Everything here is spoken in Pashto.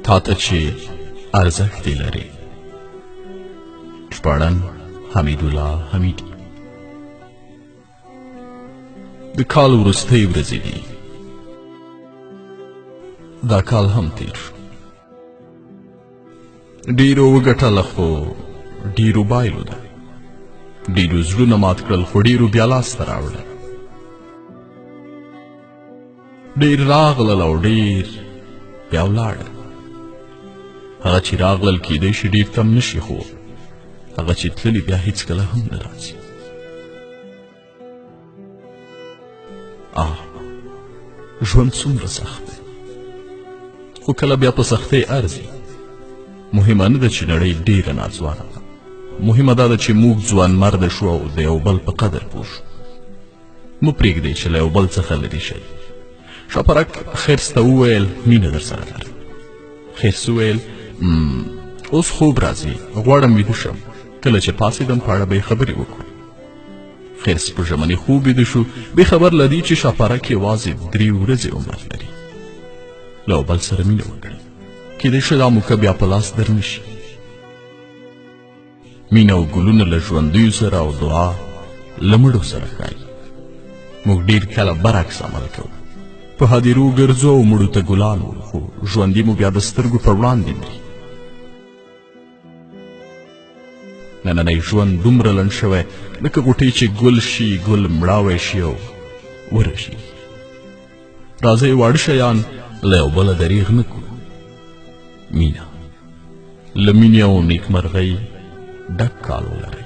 تا ته چې ارزښت یې لرې. ژباړن حمیدالله حمیدي. د کال وروستۍ ورځې دي. دا کال هم تیر شو. ډېرو وګټله خو ډېرو بایلو ده. ډېرو زړونه مات کړل خو ډېرو بیا لاسته راوړل. ډېر راغلل او ډېر بیا ولاړل. هغه چې راغلل کیدای شي ډېر تم نشي خو هغه چې تللي بیا هیڅکله هم نه راځي. ژوند څومره سخت دی خو کله بیا په سختۍ ارزي. مهمه نه ده چې نړۍ ډېره ناځوانه ده. مهمه دا ده چې موږ ځوان مرده شو او د یو بل په قدر پوه شو. مه پرېږدئ چې له یو بل څخه لرې شئ. شاپرک خرس ته وویل مینه در سره لرم. خرس وویل اوس خوب راځي غواړم ویده شم. کله چې پاڅېدم په اړه به یې خبرې وکړو. خرس په ژمنې خوب ویده شو بې خبر له دې چې شاپرک یوازې 3 ورځې عمر لري. له یو بل سره مینه وکړئ. کیدای شي دا موکه بیا په لاس در نشي. مینه او ګلونه له ژوندیو سره او دعا له مړو سره ښایي. موږ ډېر کله برعکس عمل کوو. په هدیرو ګرځو او مړو ته ګلان وو خو ژوندي مو بیا د سترګو پر وړاندې مري. نننی ژوند دومره لنډ شوی لکه غوټۍ چې ګل شي ګل مړاوی شي او ورشي. راځئ واړه شیان له یو بله دریغ نه کړو. مینه له مینې او نیکمرغۍ ډک کال ولرئ.